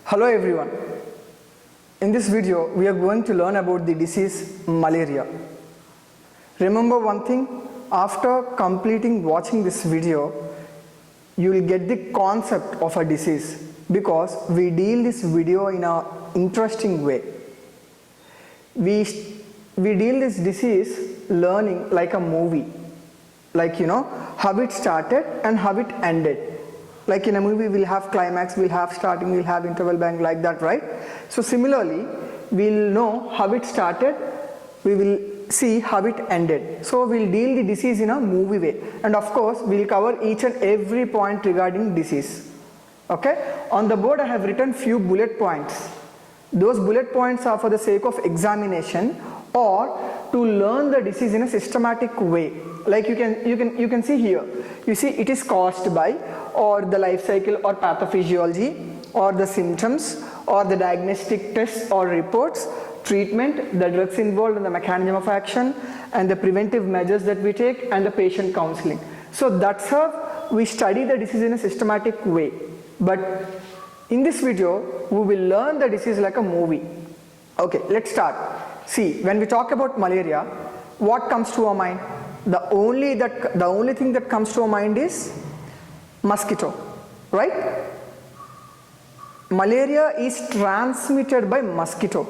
Hello everyone. In this video, we are going to learn about the disease malaria. Remember one thing, after completing watching this video, you will get the concept of a disease because we deal this video in an interesting way. We deal this disease learning like a movie, like how it started and how it ended. Like in a movie, we'll have climax, we'll have starting, we'll have interval bank, like that, right? So similarly, we'll know how it started, we will see how it ended. So we'll deal the disease in a movie way, and of course we'll cover each and every point regarding disease. Okay, on the board I have written few bullet points. Those bullet points are for the sake of examination or to learn the disease in a systematic way. Like you can see here, you see it is caused by, or the life cycle or pathophysiology, or the symptoms, or the diagnostic tests or reports, treatment, the drugs involved and the mechanism of action, and the preventive measures that we take, and the patient counseling. So that's how we study the disease in a systematic way. But in this video, we will learn the disease like a movie. Okay, let's start. See, when we talk about malaria, what comes to our mind? The only thing that comes to our mind is mosquito, right? Malaria is transmitted by mosquito,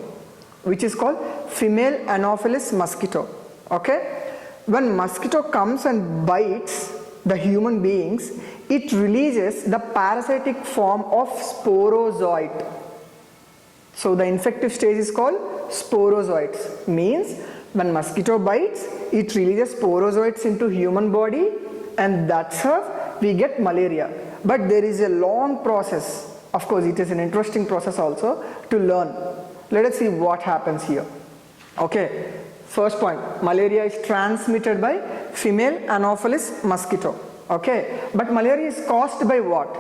which is called female Anopheles mosquito. Okay, when mosquito comes and bites the human beings, it releases the parasitic form of sporozoite. So the infective stage is called sporozoites. Means when mosquito bites, it releases sporozoites into human body, and that's how we get malaria. But there is a long process. Of course, it is an interesting process also to learn. Let us see what happens here. Okay, first point, malaria is transmitted by female Anopheles mosquito. Okay, but malaria is caused by what?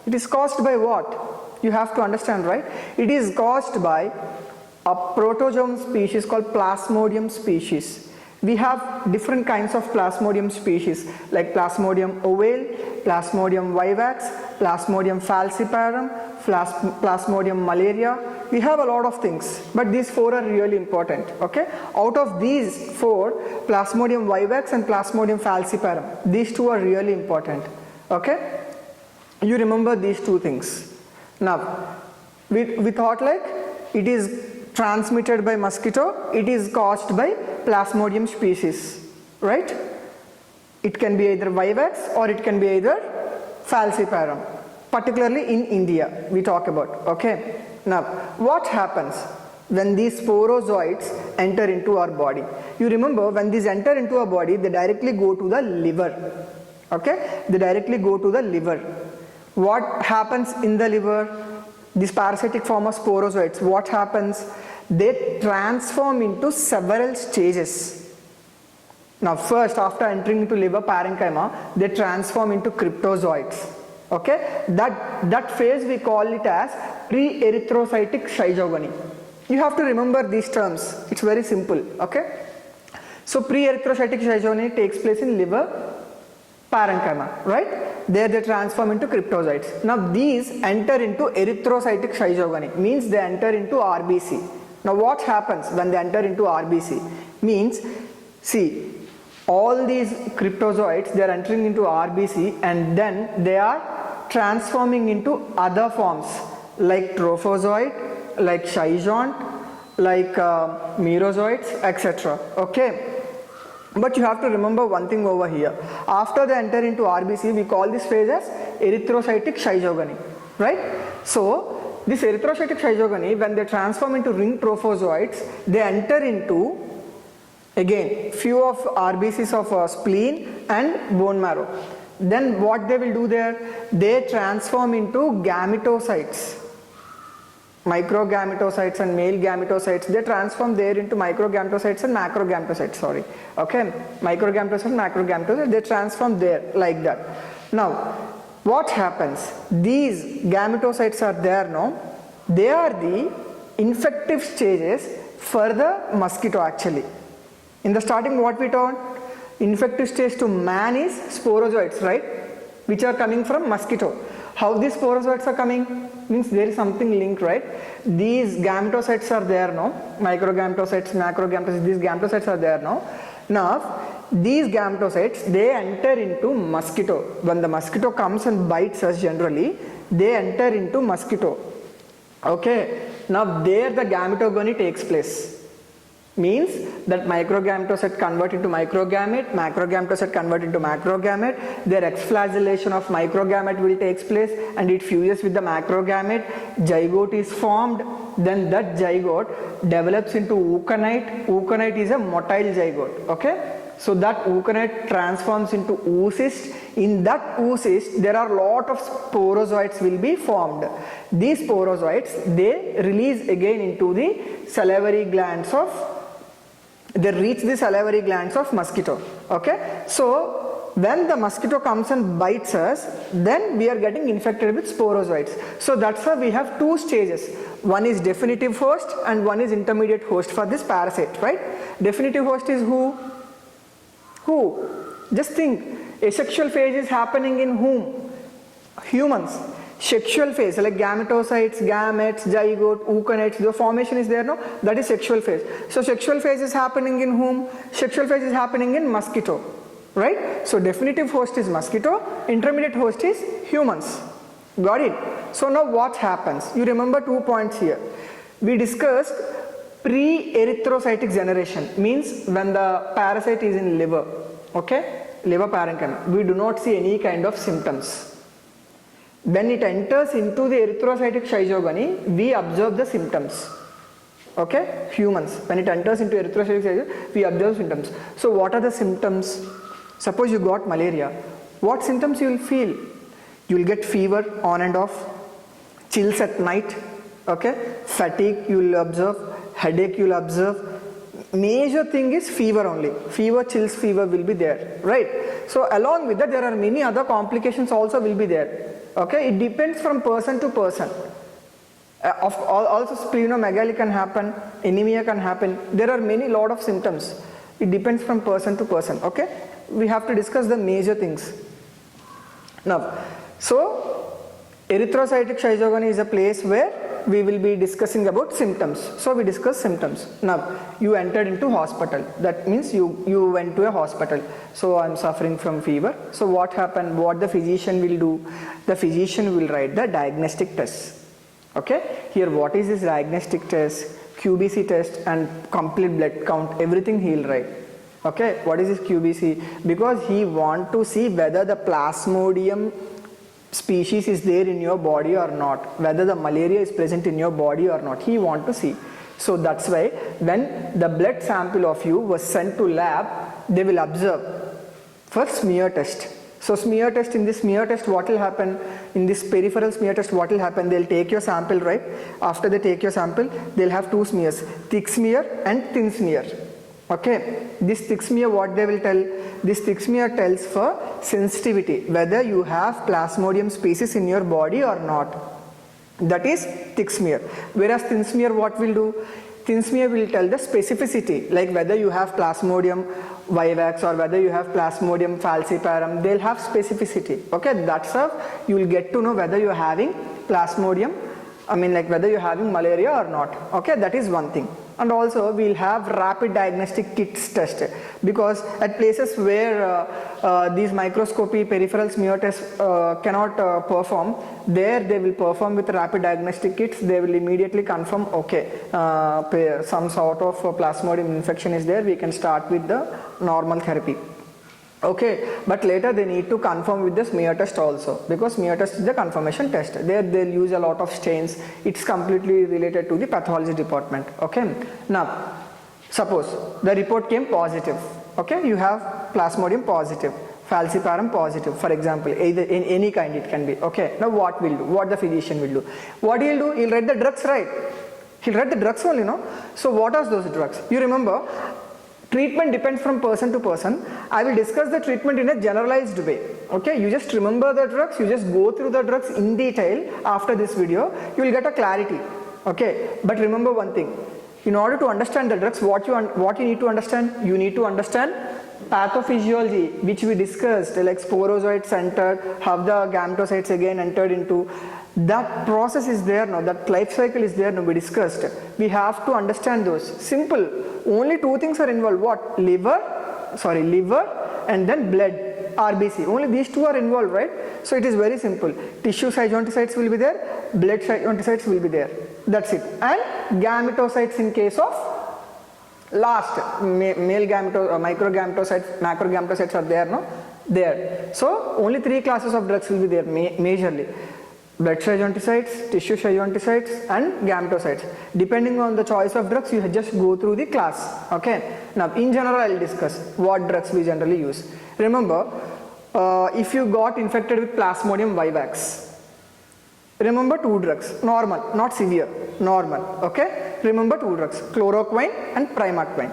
It is caused by what? You have to understand, right? It is caused by a protozoan species called Plasmodium species. We have different kinds of Plasmodium species like Plasmodium ovale, Plasmodium vivax, Plasmodium falciparum, Plasmodium malaria. We have a lot of things, but these four are really important. Okay, out of these four, Plasmodium vivax and Plasmodium falciparum, these two are really important. Okay, you remember these two things. Now we thought like it is transmitted by mosquito, it is caused by Plasmodium species, right? It can be either vivax or it can be either falciparum, particularly in India we talk about. Okay, now what happens when these sporozoites enter into our body? You remember, when these enter into our body, they directly go to the liver. Okay, they directly go to the liver. What happens in the liver? This parasitic form of sporozoites, what happens? They transform into several stages. Now first, after entering into liver parenchyma, they transform into cryptozoites. Okay, that phase we call it as pre-erythrocytic schizogony. You have to remember these terms, it's very simple. Okay, so pre-erythrocytic schizogony takes place in liver parenchyma, right? There they transform into cryptozoites. Now these enter into erythrocytic schizogony, means they enter into RBC. Now what happens when they enter into RBC? Means, see, all these cryptozoites, they are entering into RBC and then they are transforming into other forms like trophozoite, like schizont, like merozoites, etc. Okay. But you have to remember one thing over here. After they enter into RBC, we call this phase as erythrocytic schizogony, right? So this erythrocytic schizogony, when they transform into ring trophozoites, they enter into, again, few of RBCs of spleen and bone marrow. Then what they will do there? They transform into gametocytes. Microgametocytes and male gametocytes, they transform there into microgametocytes and macrogametocytes, sorry. Okay, microgametocytes and macrogametocytes, they transform there like that. Now, what happens? These gametocytes are there now. They are the infective stages for the mosquito actually. In the starting, what we taught? Infective stage to man is sporozoites, right? Which are coming from mosquito. How these sporozoites are coming? means there is something linked, right? These gametocytes are there now, microgametocytes, macrogametocytes, these gametocytes are there now. Now these gametocytes, they enter into mosquito. When the mosquito comes and bites us, generally they enter into mosquito. Okay, now there the gametogony takes place. Means that microgametocyte convert into microgamete, macrogametocyte convert into macrogamete, their exflagellation of microgamete will take place and it fuses with the macrogamete, zygote is formed, then that zygote develops into oocyte. Oocyte is a motile zygote, okay? So that oocyte transforms into oocyst. In that oocyst, there are lot of sporozoites will be formed. These sporozoites, they release again into the salivary glands of, they reach the salivary glands of mosquito. Okay, so when the mosquito comes and bites us, then we are getting infected with sporozoites. So that's why we have two stages. One is definitive host and one is intermediate host for this parasite, right? Definitive host is who? Who? Just think, asexual phase is happening in whom? Humans. Sexual phase like gametocytes, gametes, zygote, oocytes, the formation is there, no? That is sexual phase. So sexual phase is happening in whom? Sexual phase is happening in mosquito, right? So definitive host is mosquito, intermediate host is humans. Got it? So now what happens? You remember 2 points here. We discussed pre-erythrocytic generation, means when the parasite is in liver, okay? Liver parenchyma. We do not see any kind of symptoms. When it enters into the erythrocytic schizogony, we observe the symptoms. Okay, humans. When it enters into erythrocytic schizogony, we observe symptoms. So what are the symptoms? Suppose you got malaria. What symptoms you will feel? You will get fever on and off, chills at night, okay, fatigue you will observe, headache you will observe. Major thing is fever only. Fever, chills, fever will be there, right? So along with that, there are many other complications also will be there. Okay, it depends from person to person. Also splenomegaly can happen, anemia can happen. There are lot of symptoms. It depends from person to person. Okay, we have to discuss the major things. Now, so erythrocytic schizogony is a place where we will be discussing about symptoms. So we discuss symptoms. Now you entered into hospital. That means you went to a hospital. So I am suffering from fever. So what happened? What the physician will do? The physician will write the diagnostic test. Okay. Here what is this diagnostic test? QBC test and complete blood count. Everything he will write. Okay. What is this QBC? Because he want to see whether the Plasmodium species is there in your body or not, whether the malaria is present in your body or not, he want to see. So that's why when the blood sample of you was sent to lab, they will observe for smear test. So smear test, in this smear test what will happen? In this peripheral smear test what will happen? They'll take your sample, right? After they take your sample, they'll have two smears, thick smear and thin smear. Okay, this thick smear what they will tell? This thick smear tells for sensitivity, whether you have Plasmodium species in your body or not. That is thick smear. Whereas thin smear what will do? Thin smear will tell the specificity, like whether you have Plasmodium vivax or whether you have Plasmodium falciparum. They'll have specificity. Okay, that's how you will get to know whether you are having Plasmodium, like whether you are having malaria or not. Okay, that is one thing. And also we will have rapid diagnostic kits test, because at places where these microscopy peripheral smear tests cannot perform, there they will perform with rapid diagnostic kits. They will immediately confirm, okay, some sort of Plasmodium infection is there, we can start with the normal therapy. Okay, but later they need to confirm with the smear test also, because smear test is the confirmation test. There they'll use a lot of stains. It's completely related to the pathology department. Okay, now suppose the report came positive. Okay, you have Plasmodium positive, falciparum positive, for example, either in any kind it can be. Okay, now what will do? What the physician will do? What he'll do? He'll write the drugs, right? He'll write the drugs only, no? So what are those drugs? You remember, treatment depends from person to person. I will discuss the treatment in a generalized way. Okay, you just remember the drugs, you just go through the drugs in detail after this video, you will get a clarity. Okay, but remember one thing, in order to understand the drugs, what you need to understand? You need to understand pathophysiology, which we discussed, like sporozoites entered, how the gametocytes again entered into, That process is there now, that life cycle is there now, we discussed. We have to understand those. Simple. Only two things are involved. What? Liver and then blood, RBC. Only these two are involved, right? So it is very simple. Tissue zygomatocytes will be there, blood zygomatocytes will be there. That's it. And gametocytes in case of last, male microgametocytes, macrogametocytes are there, no? There. So only three classes of drugs will be there majorly. Blood zygomatocytes, tissue zygomatocytes and gametocytes. Depending on the choice of drugs, you just go through the class. Okay. Now in general I will discuss what drugs we generally use. Remember, if you got infected with Plasmodium vivax, remember two drugs, normal, not severe, normal. Okay. Remember two drugs, chloroquine and primaquine.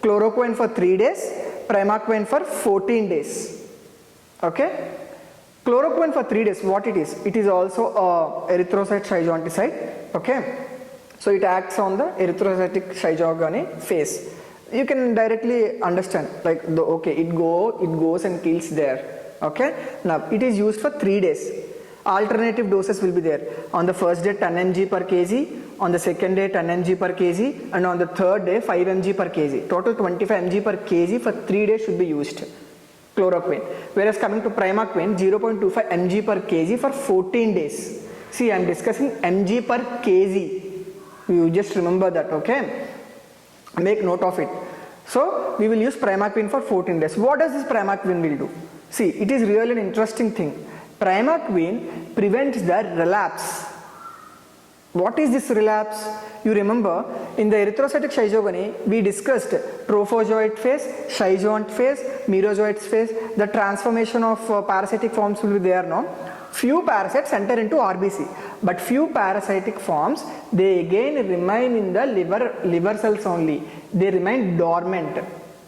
Chloroquine for 3 days, primaquine for 14 days. Okay. Chloroquine for 3 days, what it is? It is also a erythrocyte zygomatocyte. Okay. So it acts on the erythrocytic zygogony phase. You can directly understand, like, okay, it goes and kills there. Okay. Now it is used for 3 days. Alternative doses will be there. On the first day 10 mg per kg, on the second day 10 mg per kg, and on the third day 5 mg per kg. Total 25 mg per kg for 3 days should be used. Chloroquine. Whereas coming to primaquine, 0.25 mg per kg for 14 days. See, I am discussing mg per kg. You just remember that, okay? Make note of it. So we will use primaquine for 14 days. What does this primaquine will do? See, it is really an interesting thing. Primaquine prevents the relapse. What is this relapse? You remember in the erythrocytic zygogony we discussed trophozoite phase, schizoid phase, merozoite phase. The transformation of parasitic forms will be there, no? Few parasites enter into RBC, but few parasitic forms, they again remain in the liver cells only. They remain dormant.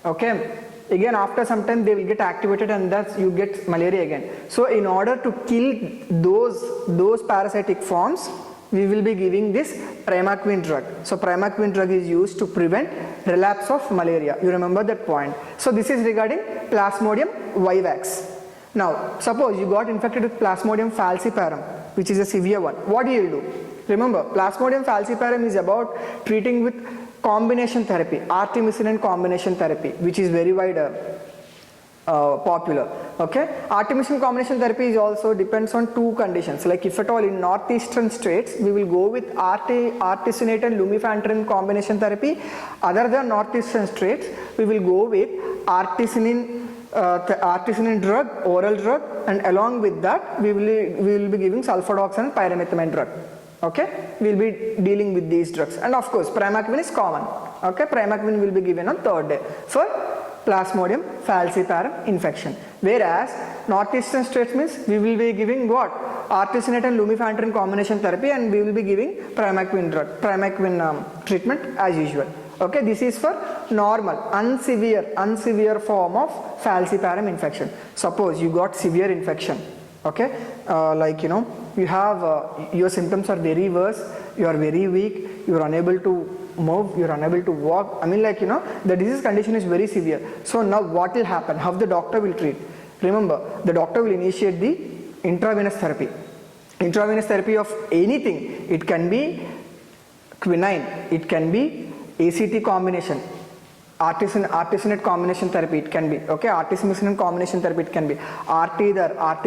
Okay. Again after some time they will get activated and thus you get malaria again. So in order to kill those parasitic forms, we will be giving this primaquine drug. So primaquine drug is used to prevent relapse of malaria. You remember that point. So this is regarding Plasmodium vivax. Now suppose you got infected with Plasmodium falciparum, which is a severe one. What do you do? Remember, Plasmodium falciparum is about treating with combination therapy, artemisinin combination therapy, which is very wide popular. Okay, artemisinin combination therapy is also depends on two conditions. Like if at all in northeastern states, we will go with artesunate and lumefantrine combination therapy. Other than northeastern states, we will go with artemisinin drug, oral drug, and along with that we will be giving sulfadoxine and pyrimethamine drug. Okay, we will be dealing with these drugs, and of course primaquine is common. Okay, primaquine will be given on third day for Plasmodium falciparum infection. Whereas northeastern states means we will be giving what? Artesunate and lumefantrine combination therapy, and we will be giving primaquine treatment as usual. Okay, this is for normal, unsevere form of falciparum infection. Suppose you got severe infection. Okay, like you have your symptoms are very worse, you are very weak, you are unable to move, you are unable to walk. I mean, like the disease condition is very severe. So now what will happen? How the doctor will treat? Remember, the doctor will initiate the intravenous therapy. Intravenous therapy of anything. It can be quinine, it can be ACT combination, artesunate combination therapy it can be. Okay, artemisinin combination therapy it can be artemether,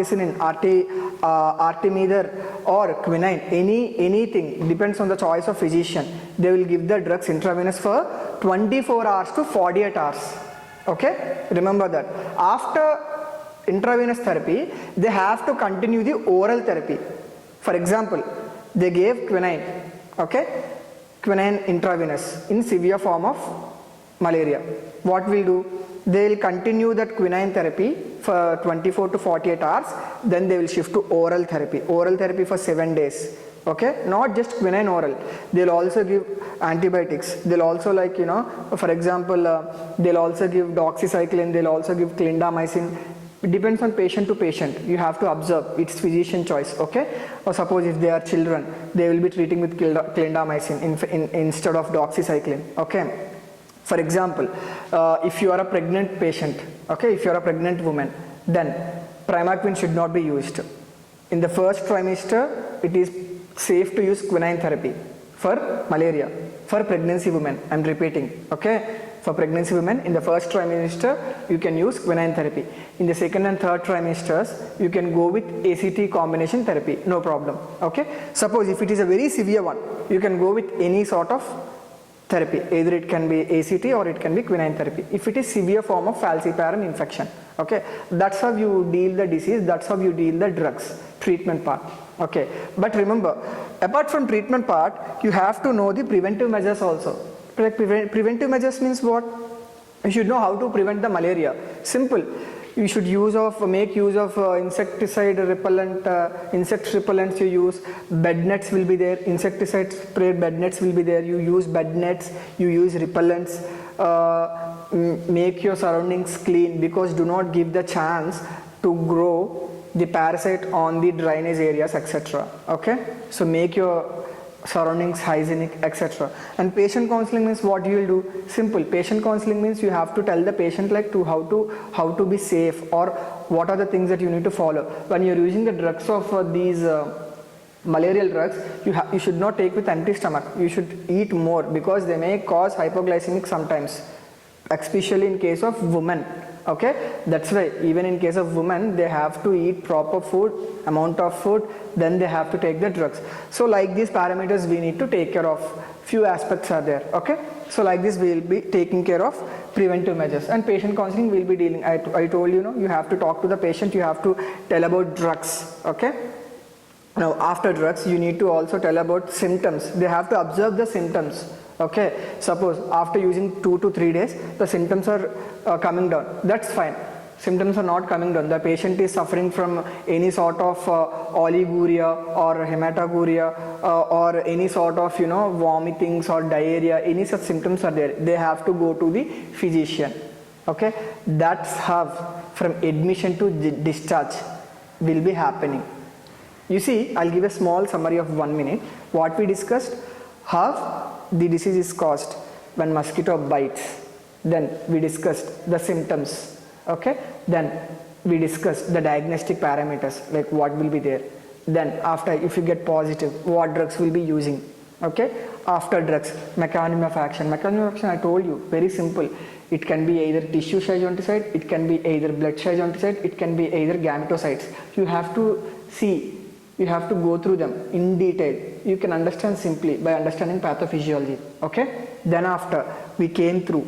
or quinine, anything depends on the choice of physician. They will give the drugs intravenous for 24 hours to 48 hours. Okay, remember that. After intravenous therapy, they have to continue the oral therapy. For example, they gave quinine, okay, quinine intravenous in severe form of malaria. What will do? They will continue that quinine therapy for 24 to 48 hours, then they will shift to oral therapy for 7 days. Okay, not just quinine oral, they'll also give antibiotics, they'll also for example they'll also give doxycycline, they'll also give clindamycin. It depends on patient to patient. You have to observe, it's physician choice. Okay, or suppose if they are children, they will be treating with clindamycin instead of doxycycline. Okay, for example, if you are a pregnant patient, okay, if you are a pregnant woman, then primaquine should not be used. In the first trimester, it is safe to use quinine therapy for malaria, for pregnancy women. I'm repeating, okay? For pregnancy women, in the first trimester, you can use quinine therapy. In the second and third trimesters, you can go with ACT combination therapy, no problem, okay? Suppose if it is a very severe one, you can go with any sort of therapy. Either it can be ACT or it can be quinine therapy. If it is severe form of falciparum infection, okay? That's how you deal the disease, that's how you deal the drugs, treatment part, okay? But remember, apart from treatment part, you have to know the preventive measures also. Preventive measures means what? You should know how to prevent the malaria. Simple. You should make use of insecticide repellent, insect repellents you use, bed nets will be there, insecticide sprayed bed nets will be there, you use bed nets, you use repellents, make your surroundings clean, because do not give the chance to grow the parasite on the drainage areas, etc. Okay, so make your surroundings hygienic, etc. And patient counseling means what you will do? Simple. Patient counseling means you have to tell the patient like how to be safe, or what are the things that you need to follow when you're using the drugs of these malarial drugs. You should not take with empty stomach. You should eat more, because they may cause hypoglycemic sometimes, especially in case of women. Okay, that's why even in case of women, they have to eat proper food, amount of food, then they have to take the drugs. So like these parameters we need to take care of. Few aspects are there. Okay, so like this we will be taking care of preventive measures, and patient counseling will be dealing. I told you, you have to talk to the patient, you have to tell about drugs. Okay, now after drugs you need to also tell about symptoms. They have to observe the symptoms. Okay, suppose after using 2 to 3 days the symptoms are coming down, that's fine. Symptoms are not coming down, the patient is suffering from any sort of oliguria or hematuria or any sort of vomitings or diarrhea, any such symptoms are there, they have to go to the physician. Okay, that's how from admission to discharge will be happening. You see, I'll give a small summary of 1 minute. What we discussed: how the disease is caused when mosquito bites, then we discussed the symptoms, okay, then we discussed the diagnostic parameters, like what will be there, then after, if you get positive, what drugs will be using, okay. After drugs, mechanism of action. I told you, very simple. It can be either tissue zoonoticide, it can be either blood zoonoticide, it can be either gametocides. You have to see, you have to go through them in detail. You can understand simply by understanding pathophysiology. Okay, then after we came through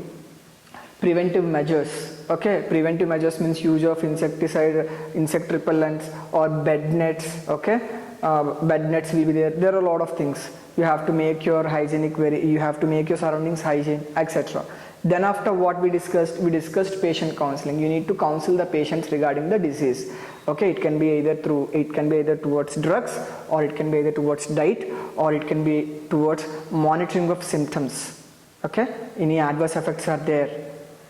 preventive measures. Okay, preventive measures means use of insecticide, insect repellents, or bed nets. Okay, bed nets will be there. There are a lot of things. You have to make your hygienic, you have to make your surroundings hygiene, etc. Then after what we discussed patient counseling. You need to counsel the patients regarding the disease. Okay, it can be either towards drugs, or it can be either towards diet, or it can be towards monitoring of symptoms. Okay, any adverse effects are there,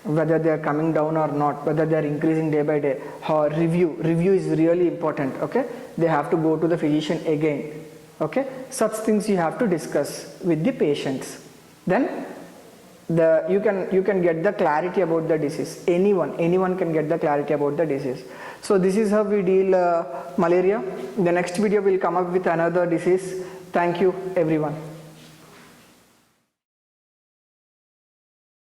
whether they are coming down or not, whether they are increasing day by day. Review is really important. Okay, they have to go to the physician again. Okay, such things you have to discuss with the patients. Then you can get the clarity about the disease. Anyone can get the clarity about the disease. So this is how we deal malaria. The next video will come up with another disease. Thank you everyone.